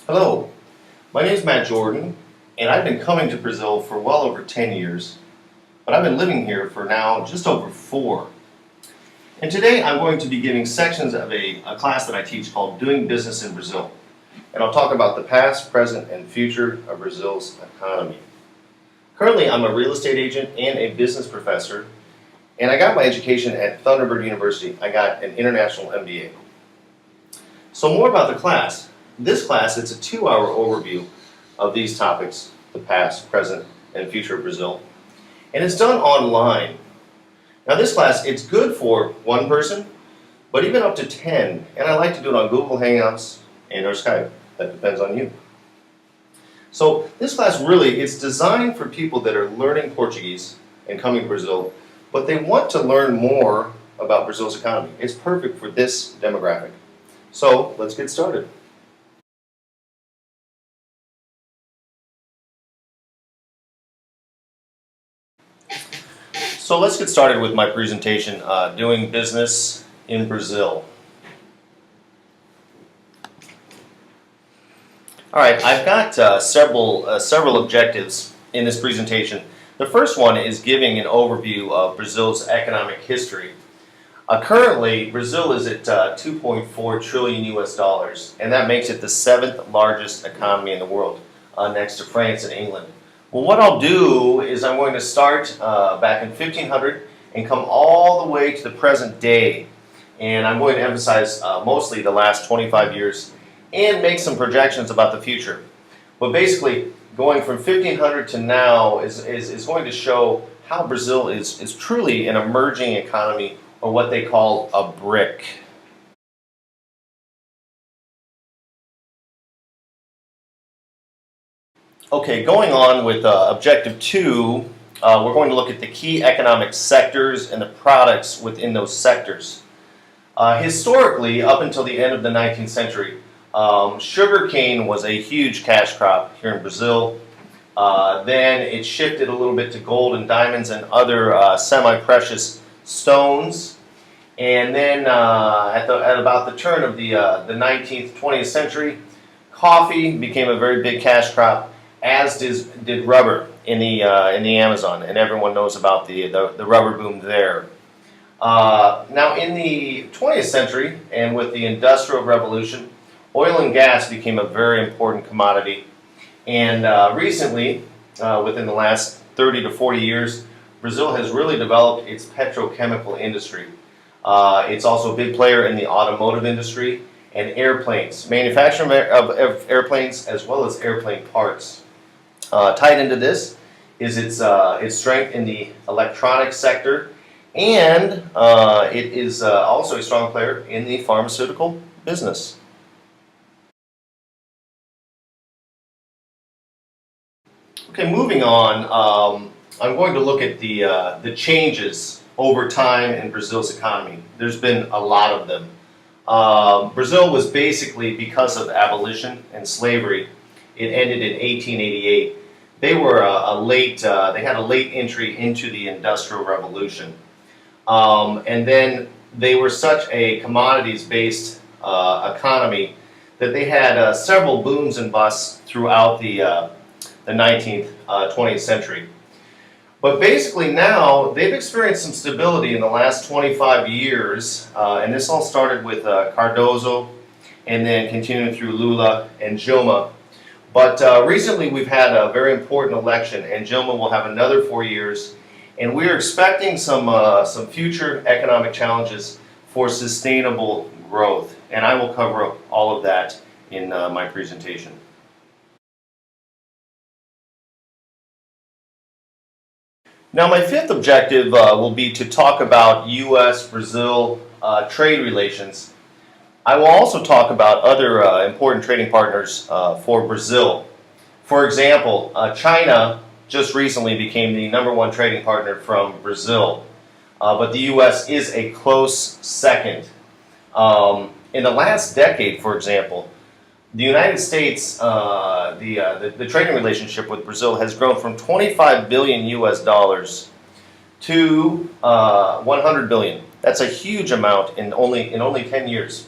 Hello, my name is Matt Jordan, and I've been coming to Brazil for well over 10 years, but I've been living here for now just over 4. And today I'm going to be giving sections of a class that I teach called Doing Business in Brazil. And I'll talk about the past, present, and future of Brazil's economy. Currently, I'm a real estate agent and a business professor, and I got my education at Thunderbird University. I got an international MBA. So more about the class. This class, it's a 2-hour overview of these topics, the past, present, and future of Brazil. And it's done online. Now this class, it's good for one person, but even up to 10. And I like to do it on Google Hangouts and or Skype. That depends on you. So this class really, it's designed for people that are learning Portuguese and coming to Brazil, but they want to learn more about Brazil's economy. It's perfect for this demographic. So let's get started. So let's get started with my presentation, Doing Business in Brazil. All right, I've got several objectives in this presentation. The first one is giving an overview of Brazil's economic history. Currently, Brazil is at 2.4 trillion US dollars, and that makes it the 7th largest economy in the world, next to France and England. Well, what I'll do is I'm going to start back in 1500 and come all the way to the present day. And I'm going to emphasize mostly the last 25 years and make some projections about the future. But basically, going from 1500 to now is going to show how Brazil is truly an emerging economy, or what they call a BRIC. Okay, going on with Objective 2, we're going to look at the key economic sectors and the products within those sectors. Historically, up until the end of the 19th century, sugarcane was a huge cash crop here in Brazil. Then it shifted a little bit to gold and diamonds and other semi-precious stones. And then at about the turn of the 19th, 20th century, coffee became a very big cash crop, as did rubber in the Amazon, and everyone knows about the rubber boom there. Now in the 20th century, and with the Industrial Revolution, oil and gas became a very important commodity. And recently, within the last 30 to 40 years, Brazil has really developed its petrochemical industry. It's also a big player in the automotive industry and airplanes, manufacturing of airplanes as well as airplane parts. Tied into this is its strength in the electronics sector, and it is also a strong player in the pharmaceutical business. Okay, moving on, I'm going to look at the changes over time in Brazil's economy. There's been a lot of them. Brazil was basically, because of abolition and slavery, it ended in 1888. They were they had a late entry into the Industrial Revolution. And then they were such a commodities-based economy that they had several booms and busts throughout the 19th, 20th century. But basically now, they've experienced some stability in the last 25 years, and this all started with Cardoso, and then continuing through Lula and Dilma. But recently we've had a very important election, and Dilma will have another 4 years, and we're expecting some future economic challenges for sustainable growth, and I will cover all of that in my presentation. Now, my fifth objective will be to talk about U.S.-Brazil trade relations. I will also talk about other important trading partners for Brazil. For example, China just recently became the #1 trading partner from Brazil, but the U.S. is a close second. In the last decade, for example, the United States, the trading relationship with Brazil has grown from 25 billion US dollars to 100 billion. That's a huge amount in only 10 years.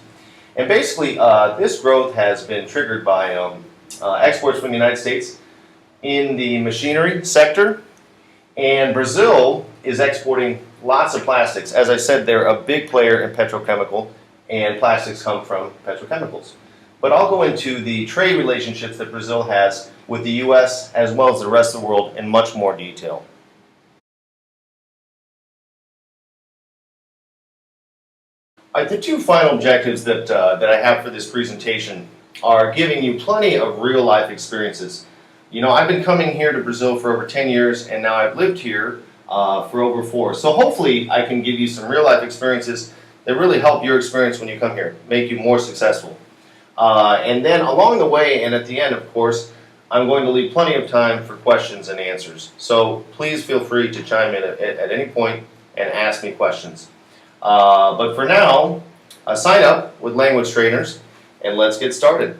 And basically, this growth has been triggered by exports from the United States in the machinery sector, and Brazil is exporting lots of plastics. As I said, they're a big player in petrochemical, and plastics come from petrochemicals. But I'll go into the trade relationships that Brazil has with the U.S. as well as the rest of the world in much more detail. The two final objectives that I have for this presentation are giving you plenty of real-life experiences. You know, I've been coming here to Brazil for over 10 years, and now I've lived here for over 4. So hopefully I can give you some real-life experiences that really help your experience when you come here, make you more successful. And then along the way and at the end, of course, I'm going to leave plenty of time for questions and answers. So please feel free to chime in at any point and ask me questions. But for now, sign up with Language Trainers and let's get started.